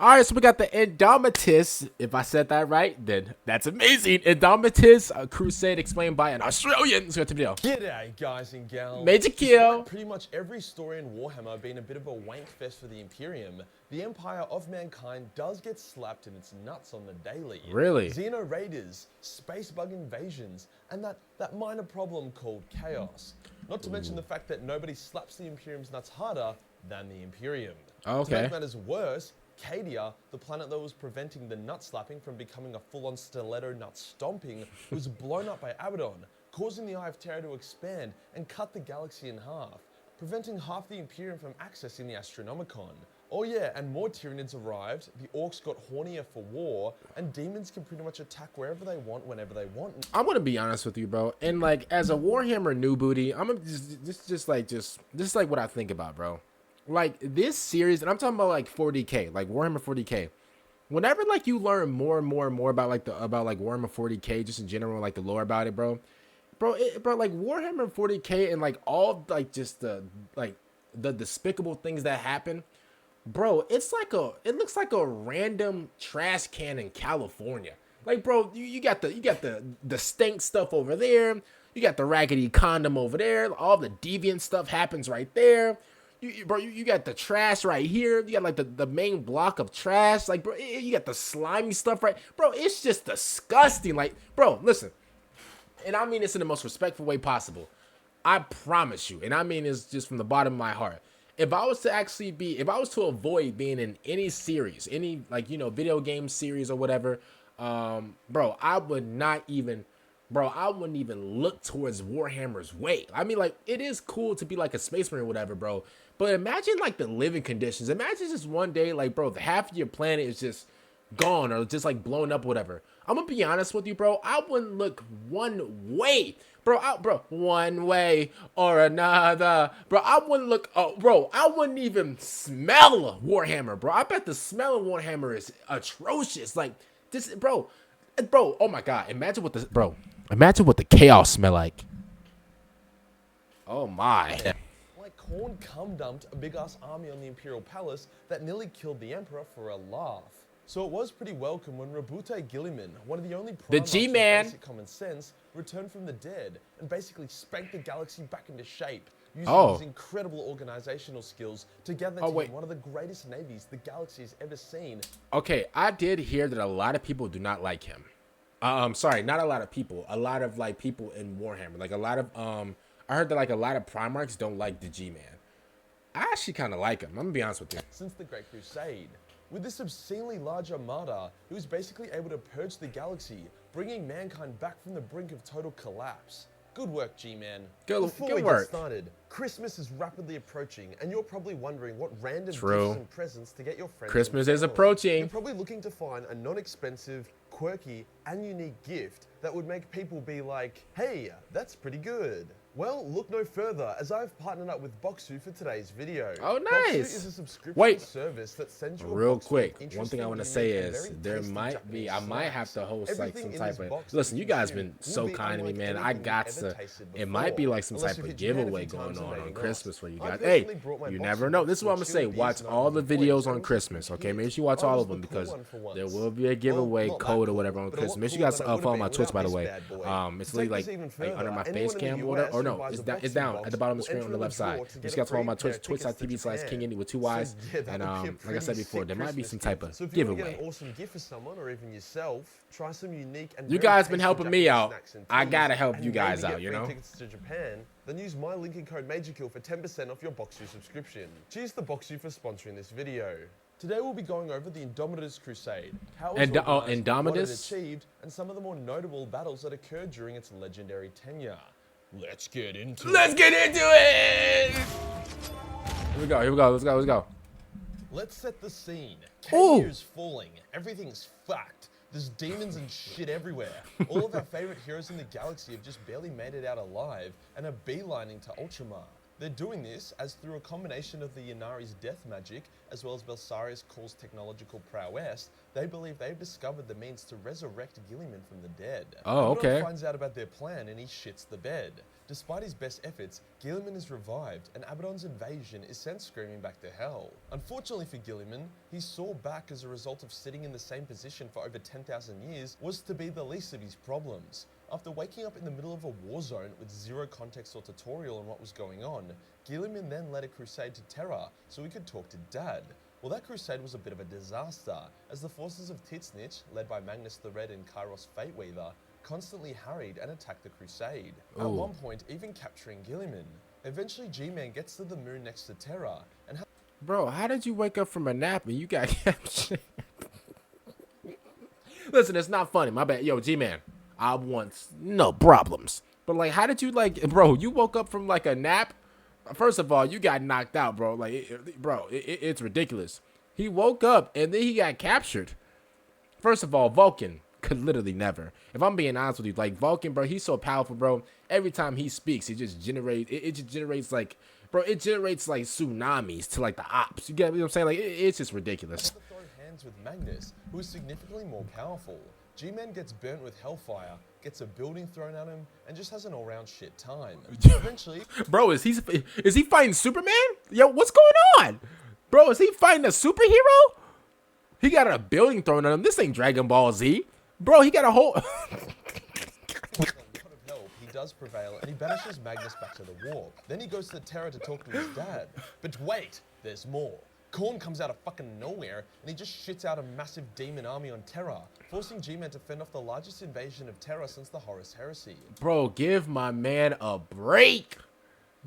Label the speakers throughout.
Speaker 1: All right, so we got the Indomitus. If I said that right, then that's amazing. Indomitus, a Crusade explained by an Australian. Let's go to the video.
Speaker 2: G'day, guys and gals.
Speaker 1: Majorkill.
Speaker 2: Despite pretty much every story in Warhammer being a bit of a wank fest for the Imperium, the Empire of Mankind does get slapped in its nuts on the daily.
Speaker 1: Really?
Speaker 2: Xeno raiders, space bug invasions, and that minor problem called chaos. Not to mention the fact that nobody slaps the Imperium's nuts harder than the Imperium.
Speaker 1: Okay.
Speaker 2: To make matters worse, Cadia, the planet that was preventing the nut slapping from becoming a full-on stiletto nut stomping, was blown up by Abaddon, causing the Eye of Terror to expand and cut the galaxy in half, preventing half the Imperium from accessing the Astronomicon. Oh yeah, and more Tyranids arrived, the Orcs got hornier for war, and demons can pretty much attack wherever they want, whenever they want.
Speaker 1: I'm gonna be honest with you, bro. And like, as a Warhammer new booty, I'm gonna just like what I think about, bro. Like this series, and I'm talking about like 40k, like Warhammer 40k. Whenever like you learn more and more and more about like Warhammer 40k, just in general, like the lore about it, bro, like Warhammer 40k and like all like just the despicable things that happen, bro. It looks like a random trash can in California. Like, bro, you got the stink stuff over there. You got the raggedy condom over there. All the deviant stuff happens right there. You got the trash right here. You got like the main block of trash. Like, bro, you got the slimy stuff right. Bro, it's just disgusting. Like, bro, listen. And I mean this in the most respectful way possible. I promise you. And I mean this just from the bottom of my heart. If I was to avoid being in any series, any like, you know, video game series or whatever, bro, I wouldn't even look towards Warhammer's way. I mean, like, it is cool to be like a space marine or whatever, bro. But imagine like the living conditions. Imagine just one day, like, bro, half of your planet is just gone or just like blown up or whatever. I'm gonna be honest with you, bro. I wouldn't look one way, bro. One way or another, bro. I wouldn't look. Bro, I wouldn't even smell Warhammer, bro. I bet the smell of Warhammer is atrocious. Like this, bro. Oh my God. Imagine what the chaos smell like. Oh my.
Speaker 2: Like Khorne cum-dumped a big-ass army on the Imperial Palace that nearly killed the Emperor for a laugh. So it was pretty welcome when Rabute Guilliman, one of the only Primarchs with basic common sense, returned from the dead and basically spanked the galaxy back into shape, using his incredible organizational skills to gather one of the greatest navies the galaxy has ever seen.
Speaker 1: Okay, I did hear that a lot of people do not like him. Sorry, not a lot of people. A lot of like people in Warhammer, like a lot of I heard that like a lot of Primarchs don't like the G-Man. I actually kind of like him. I'm gonna be honest with you.
Speaker 2: Since the Great Crusade, with this obscenely large armada, he was basically able to purge the galaxy, bringing mankind back from the brink of total collapse. Good work, G-Man. Before we get started, Christmas is rapidly approaching, and you're probably wondering what random gifts and presents to get your friends.
Speaker 1: Christmas is approaching.
Speaker 2: You're probably looking to find a non-expensive, quirky, and unique gift that would make people be like, hey, that's pretty good. Well, look no further, as I've partnered up with Boxu for today's video.
Speaker 1: Oh, nice.
Speaker 2: Boxu is a subscription service that sends you
Speaker 1: real quick. One thing I want to say is there might be, I might have to host like some type of, listen, you guys been so kind to me, man. I got to, it might be like some type of giveaway going on Christmas for you guys. Hey, you never know. This is what I'm going to say. Watch all the videos on Christmas, okay? Make sure you watch all of them because there will be a giveaway code or whatever on Christmas. Make sure you guys follow my Twitch, by the way. It's really like under my face cam or no, it's down at the bottom of the screen on the left side. You just got to follow my Twitch, twitch.tv/KingIndy with 2 Y's. And like I said before, there might be some type of giveaway.
Speaker 2: An awesome gift for someone or even yourself, try some unique and
Speaker 1: you guys been helping me out. I gotta help you guys out, you know?
Speaker 2: Tickets to Japan, then use my link and code Majorkill for 10% off your Boxu subscription. Cheers to Boxu for sponsoring this video. Today we'll be going over the Indomitus Crusade, how it was organized, what it achieved, and some of the more notable battles that occurred during its legendary tenure. Let's get into it!
Speaker 1: Here we go, let's go.
Speaker 2: Let's set the scene. Cadia is falling, everything's fucked. There's demons and shit everywhere. All of our favorite heroes in the galaxy have just barely made it out alive and are beelining to Ultramar. They're doing this as through a combination of the Ynnari's death magic as well as Belisarius Caul's technological prowess, they believe they've discovered the means to resurrect Guilliman from the dead.
Speaker 1: Oh, okay.
Speaker 2: Abaddon finds out about their plan and he shits the bed. Despite his best efforts, Guilliman is revived and Abaddon's invasion is sent screaming back to hell. Unfortunately for Guilliman, his sore back as a result of sitting in the same position for over 10,000 years was to be the least of his problems. After waking up in the middle of a war zone with zero context or tutorial on what was going on, Guilliman then led a crusade to Terra so he could talk to Dad. Well, that crusade was a bit of a disaster, as the forces of Tzeentch, led by Magnus the Red and Kairos Fateweaver, constantly harried and attacked the crusade, at one point even capturing Guilliman. Eventually G-Man gets to the moon next to Terra, and
Speaker 1: Bro, how did you wake up from a nap and you got captured? Listen, it's not funny, my bad. Yo, G-Man, I want no problems. But like, how did you bro, you woke up from like a nap? First of all, you got knocked out, bro. Like, it's ridiculous. He woke up and then he got captured. First of all, Vulcan could literally never. If I'm being honest with you, like Vulcan, bro, he's so powerful, bro. Every time he speaks, it just generates. It just generates like, bro, it generates like tsunamis to like the ops. You get what I'm saying? Like, it's just ridiculous.
Speaker 2: throw hands with Magnus, who is significantly more powerful. G-Man gets burnt with Hellfire, gets a building thrown at him, and just has an all-round shit time. Eventually,
Speaker 1: bro, is he fighting Superman? Yo, what's going on? Bro, is he fighting a superhero? He got a building thrown at him. This ain't Dragon Ball Z. Bro, he got a whole...
Speaker 2: with a lot of help, he does prevail, and he banishes Magnus back to the warp. Then he goes to Terra to talk to his dad. But wait, there's more. Khorne comes out of fucking nowhere, and he just shits out a massive demon army on Terra, forcing G-Man to fend off the largest invasion of Terra since the Horus Heresy.
Speaker 1: Bro, give my man a break.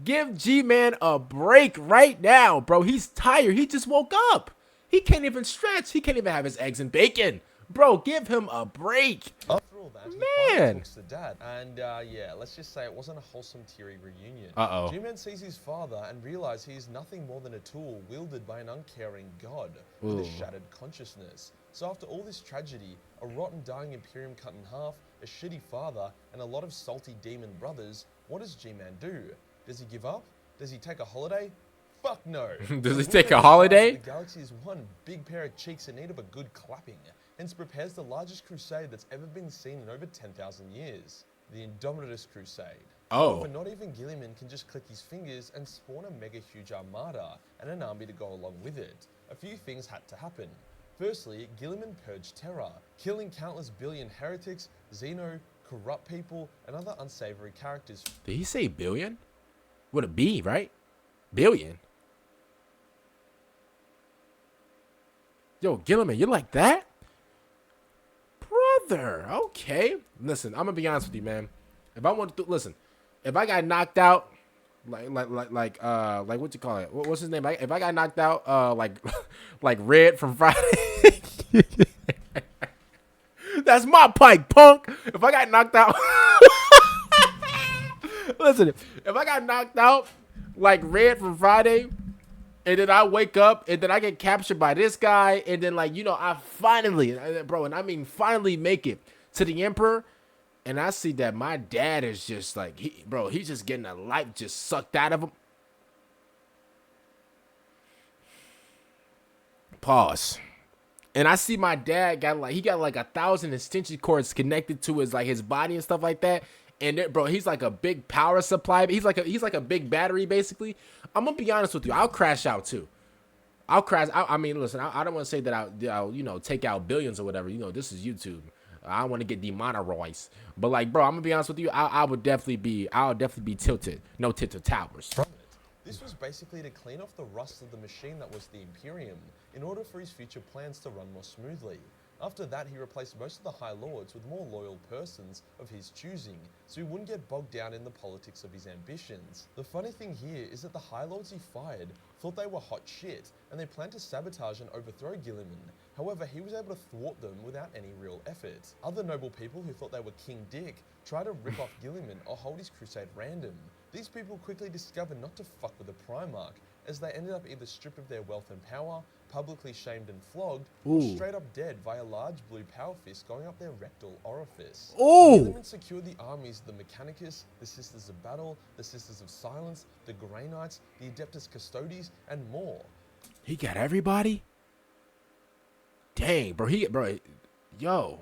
Speaker 1: Give G-Man a break right now, bro. He's tired. He just woke up. He can't even stretch. He can't even have his eggs and bacon. Bro, give him a break.
Speaker 2: After all that, he finally talks to Dad, and yeah, let's just say it wasn't a wholesome, teary reunion. G-Man sees his father and realizes he is nothing more than a tool wielded by an uncaring god with a shattered consciousness. So after all this tragedy, a rotten, dying Imperium cut in half, a shitty father, and a lot of salty demon brothers, what does G-Man do? Does he give up? Does he take a holiday? Fuck no.
Speaker 1: Does he take a holiday?
Speaker 2: The galaxy is one big pair of cheeks in need of a good clapping. Hence prepares the largest crusade that's ever been seen in over 10,000 years. The Indomitus Crusade. However, not even Guilliman can just click his fingers and spawn a mega huge armada and an army to go along with it. A few things had to happen. Firstly, Guilliman purged Terra, killing countless billion heretics, Xeno, corrupt people, and other unsavory characters.
Speaker 1: Did he say billion? With a B, right? Billion. Yo, Guilliman, you like that? Brother, okay. Listen, I'm gonna be honest with you, man. If I want to listen, if I got knocked out, like what you call it? What's his name? If I got knocked out, like Red from Friday. That's my pike, punk. If I got knocked out, listen. If I got knocked out like Red from Friday, and then I wake up, and then I get captured by this guy, and then I finally, bro, and I mean finally make it to the Emperor, and I see that my dad is just like, he's just getting a life just sucked out of him. Pause. And I see my dad got 1,000 extension cords connected to his body and stuff like that. And bro, he's like a big power supply. He's like a big battery, basically. I'm gonna be honest with you. I'll crash out too. I'll crash. I mean, listen. I don't want to say that I'll take out billions or whatever. This is YouTube. I don't want to get demonetized. But bro, I'm gonna be honest with you. I'll definitely be tilted. No tilted towers.
Speaker 2: This was basically to clean off the rust of the machine that was the Imperium, in order for his future plans to run more smoothly. After that, he replaced most of the High Lords with more loyal persons of his choosing, so he wouldn't get bogged down in the politics of his ambitions. The funny thing here is that the High Lords he fired thought they were hot shit, and they planned to sabotage and overthrow Guilliman. However, he was able to thwart them without any real effort. Other noble people who thought they were King Dick tried to rip off Guilliman or hold his crusade random. These people quickly discovered not to fuck with the Primarch, as they ended up either stripped of their wealth and power, publicly shamed and flogged, or straight up dead via large blue power fist going up their rectal orifice. Guilliman secured the armies of the Mechanicus, the Sisters of Battle, the Sisters of Silence, the Grey Knights, the Adeptus Custodes, and more.
Speaker 1: He got everybody? Dang, bro. Yo.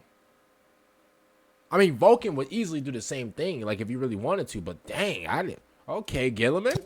Speaker 1: I mean, Vulcan would easily do the same thing, like if you really wanted to, but dang, I didn't. Okay, Guilliman.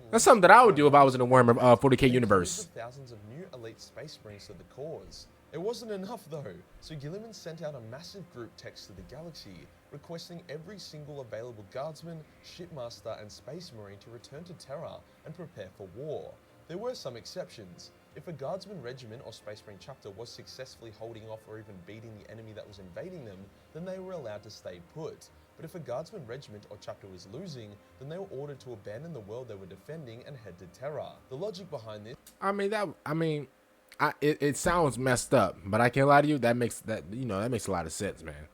Speaker 1: That's something that I would do if I was in a Warhammer 40k universe.
Speaker 2: Thousands of new elite space marines to the cause. It wasn't enough though, so Guilliman sent out a massive group text to the galaxy, requesting every single available guardsman, shipmaster, and space marine to return to Terra and prepare for war. There were some exceptions. If a guardsman regiment or space marine chapter was successfully holding off or even beating the enemy that was invading them, then they were allowed to stay put. But if a guardsman regiment or chapter was losing, then they were ordered to abandon the world they were defending and head to Terra. The logic behind this...
Speaker 1: It sounds messed up, but I can't lie to you, that makes a lot of sense, man.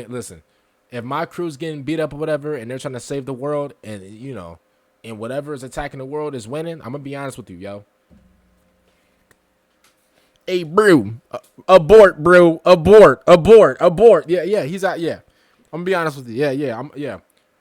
Speaker 1: Listen, if my crew's getting beat up or whatever, and they're trying to save the world, and and whatever is attacking the world is winning, I'm gonna be honest with you, yo. Hey, bro, abort, bro, abort. Yeah, he's out. Yeah, I'm gonna be honest with you. Yeah.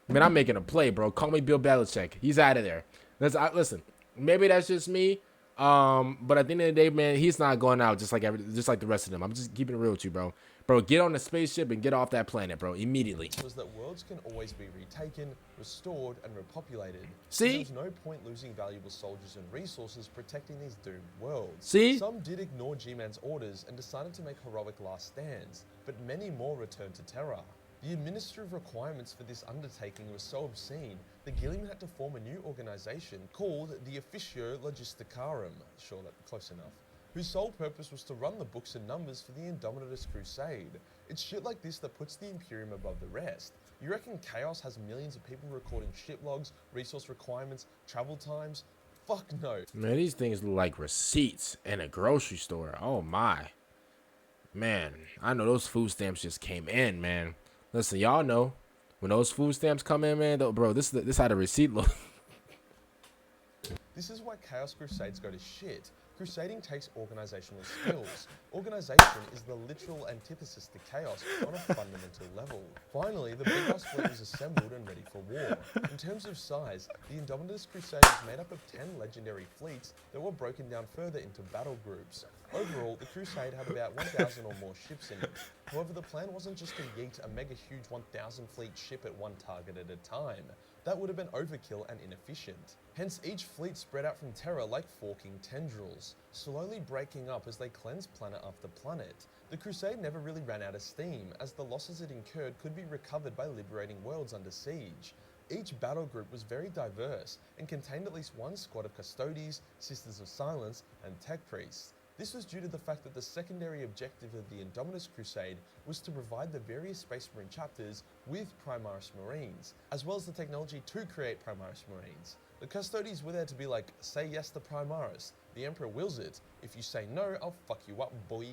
Speaker 1: Man, I'm making a play, bro. Call me Bill Belichick. He's out of there. Listen, maybe that's just me. But at the end of the day, man, he's not going out just like the rest of them. I'm just keeping it real with you, bro. Bro, get on the spaceship and get off that planet, bro, immediately.
Speaker 2: Was that worlds can always be retaken, restored, and repopulated.
Speaker 1: See?
Speaker 2: There's no point losing valuable soldiers and resources protecting these doomed worlds.
Speaker 1: See?
Speaker 2: Some did ignore G-Man's orders and decided to make heroic last stands, but many more returned to Terra. The administrative requirements for this undertaking were so obscene that Guilliman had to form a new organization called the Officio Logisticarum, sure, that's close enough, whose sole purpose was to run the books and numbers for the Indomitus Crusade. It's shit like this that puts the Imperium above the rest. You reckon Chaos has millions of people recording ship logs, resource requirements, travel times? Fuck no.
Speaker 1: Man, these things look like receipts in a grocery store. Oh my. Man, I know those food stamps just came in, man. Listen, y'all know when those food stamps come in, man, bro, this how the receipt look.
Speaker 2: This is why Chaos Crusades go to shit. Crusading takes organizational skills. Organization is the literal antithesis to chaos on a fundamental level. Finally, the big ass fleet was assembled and ready for war. In terms of size, the Indomitus Crusade was made up of 10 legendary fleets that were broken down further into battle groups. Overall, the Crusade had about 1,000 or more ships in it. However, the plan wasn't just to yeet a mega huge 1,000 fleet ship at one target at a time. That would have been overkill and inefficient. Hence, each fleet spread out from Terra like forking tendrils, slowly breaking up as they cleansed planet after planet. The Crusade never really ran out of steam, as the losses it incurred could be recovered by liberating worlds under siege. Each battle group was very diverse and contained at least one squad of Custodes, Sisters of Silence, and Tech Priests. This was due to the fact that the secondary objective of the Indomitus Crusade was to provide the various Space Marine chapters with Primaris Marines, as well as the technology to create Primaris Marines. The Custodes were there to be like, say yes to Primaris, the Emperor wills it, if you say no, I'll fuck you up, boy.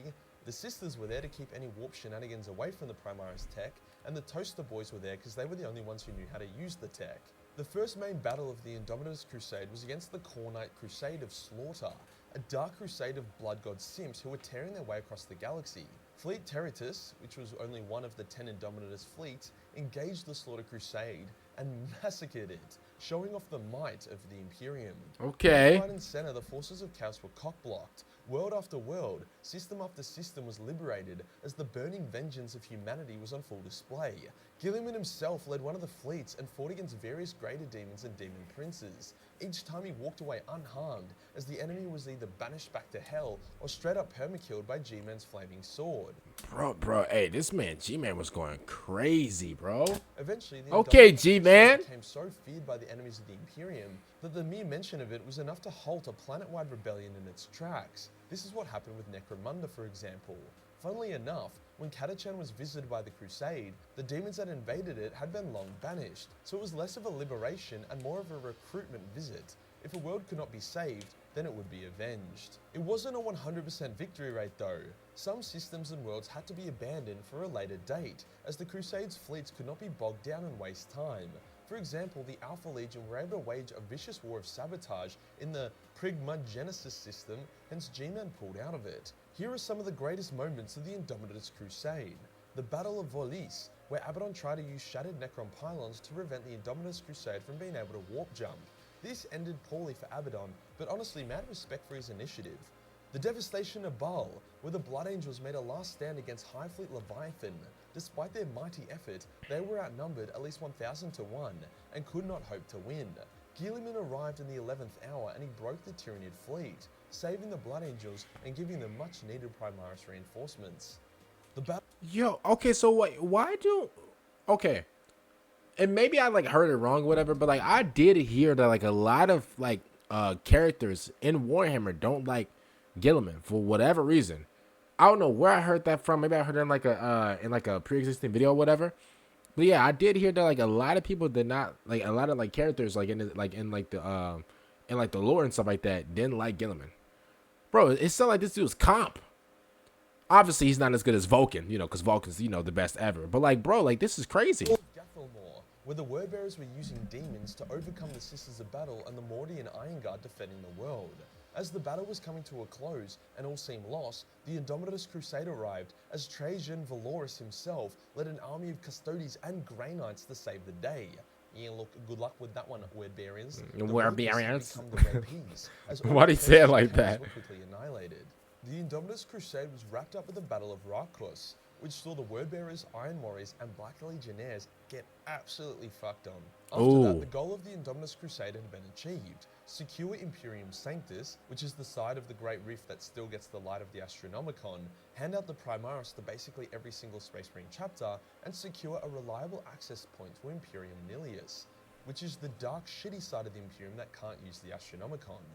Speaker 2: The Sisters were there to keep any warp shenanigans away from the Primaris tech, and the Toaster Boys were there because they were the only ones who knew how to use the tech. The first main battle of the Indomitus Crusade was against the Khornite Crusade of Slaughter, a dark crusade of blood god simps who were tearing their way across the galaxy. Fleet Tyranids, which was only one of the 10 Indomitus fleets, engaged the Slaughter Crusade and massacred it, showing off the might of the Imperium.
Speaker 1: Okay.
Speaker 2: Right in center, the forces of Chaos were cock-blocked. World after world, system after system was liberated as the burning vengeance of humanity was on full display. Guilliman himself led one of the fleets and fought against various greater demons and demon princes. Each time he walked away unharmed, as the enemy was either banished back to hell or straight up permakilled by G-Man's flaming sword.
Speaker 1: Bro, hey, this man G-Man was going crazy, bro.
Speaker 2: Eventually, the
Speaker 1: okay, G-Man
Speaker 2: became so feared by the enemies of the Imperium that the mere mention of it was enough to halt a planet-wide rebellion in its tracks. This is what happened with Necromunda, for example. Funnily enough, when Catachan was visited by the Crusade, the demons that invaded it had been long banished, so it was less of a liberation and more of a recruitment visit. If a world could not be saved, then it would be avenged. It wasn't a 100% victory rate though. Some systems and worlds had to be abandoned for a later date, as the Crusade's fleets could not be bogged down and waste time. For example, the Alpha Legion were able to wage a vicious war of sabotage in the Prigmagenesis system, hence G-Man pulled out of it. Here are some of the greatest moments of the Indomitus Crusade. The Battle of Volis, where Abaddon tried to use shattered Necron pylons to prevent the Indomitus Crusade from being able to warp jump. This ended poorly for Abaddon, but honestly mad respect for his initiative. The devastation of Baal, where the Blood Angels made a last stand against High Fleet Leviathan. Despite their mighty effort, they were outnumbered at least 1,000 to 1 and could not hope to win. Guilliman arrived in the 11th hour and he broke the Tyranid fleet, saving the Blood Angels and giving them much needed Primaris reinforcements. The battle.
Speaker 1: Yo, okay, so why do, okay, and maybe I like heard it wrong, whatever, but like I did hear that like a lot of like characters in Warhammer don't like Guilliman for whatever reason. I don't know where I heard that from. Maybe I heard it in like a pre-existing video or whatever. But yeah, I did hear that like a lot of people did not like, a lot of like characters like in the lore and stuff like that didn't like Guilliman. Bro, it sounded like this dude's comp. Obviously, he's not as good as Vulcan, you know, because Vulcan's, you know, the best ever. But like, bro, like this is crazy.
Speaker 2: Where the Wordbearers were using demons to overcome the Sisters of Battle and the Morty and Iron Guard defending the world. As the battle was coming to a close and all seemed lost, the Indomitus Crusade arrived as Trajan Valoris himself led an army of Custodes and Grey Knights to save the day. Yeah, look, good luck with that one, Wordbearers.
Speaker 1: Wordbearers?
Speaker 2: Why
Speaker 1: do you say it like that?
Speaker 2: Were quickly annihilated. The Indomitus Crusade was wrapped up with the Battle of Rakos, which saw the Wordbearers, Iron Warriors, and Black Legionnaires get absolutely fucked on. After that, the goal of the Indomitus Crusade had been achieved. Secure Imperium Sanctus, which is the side of the Great Rift that still gets the light of the Astronomicon, hand out the Primaris to basically every single Space Marine chapter, and secure a reliable access point to Imperium Nihilus, which is the dark, shitty side of the Imperium that can't use the Astronomicon.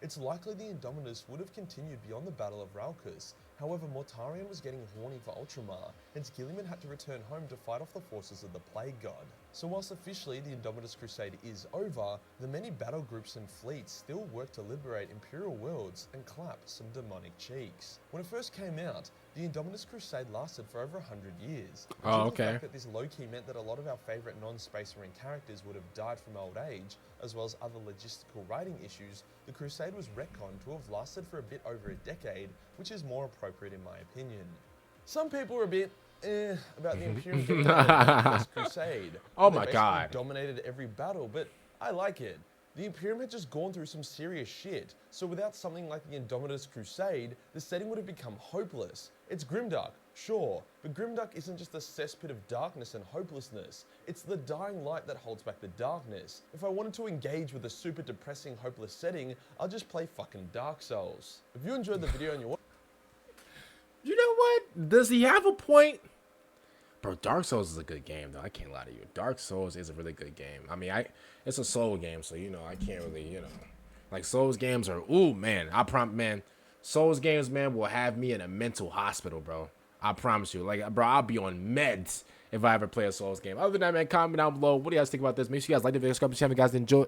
Speaker 2: It's likely the Indomitus would have continued beyond the Battle of Raucus. However, Mortarion was getting horny for Ultramar, hence Guilliman had to return home to fight off the forces of the Plague God. So whilst officially the Indomitus Crusade is over, the many battle groups and fleets still work to liberate Imperial worlds and clap some demonic cheeks. When it first came out, the Indomitus Crusade lasted for over 100 years.
Speaker 1: Oh, okay.
Speaker 2: The fact that this low-key meant that a lot of our favourite non-Space Marine characters would have died from old age, as well as other logistical writing issues, the Crusade was retconned to have lasted for a bit over a decade, which is more appropriate in my opinion. Some people are a bit about the Imperium getting the Crusade.
Speaker 1: Oh my god.
Speaker 2: Dominated every battle, but I like it. The Imperium had just gone through some serious shit, so without something like the Indomitus Crusade, the setting would have become hopeless. It's grimdark, sure, but grimdark isn't just a cesspit of darkness and hopelessness. It's the dying light that holds back the darkness. If I wanted to engage with a super depressing, hopeless setting, I'll just play fucking Dark Souls. If you enjoyed the video and you
Speaker 1: You know what? Does he have a point? Bro, Dark Souls is a good game, though. I can't lie to you. Dark Souls is a really good game. I mean, it's a soul game, so, you know, I can't really, you know. Like, Souls games are, ooh, man. Man, Souls games, man, will have me in a mental hospital, bro. I promise you. Like, bro, I'll be on meds if I ever play a Souls game. Other than that, man, comment down below. What do you guys think about this? Make sure you guys like the video, subscribe if you guys enjoy.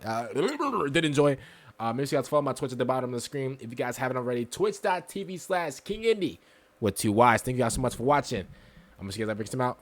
Speaker 1: Make sure you guys follow my Twitch at the bottom of the screen. If you guys haven't already, twitch.tv/KingIndy with 2 Ys. Thank you guys so much for watching. I'm going to see you guys later. Peace out.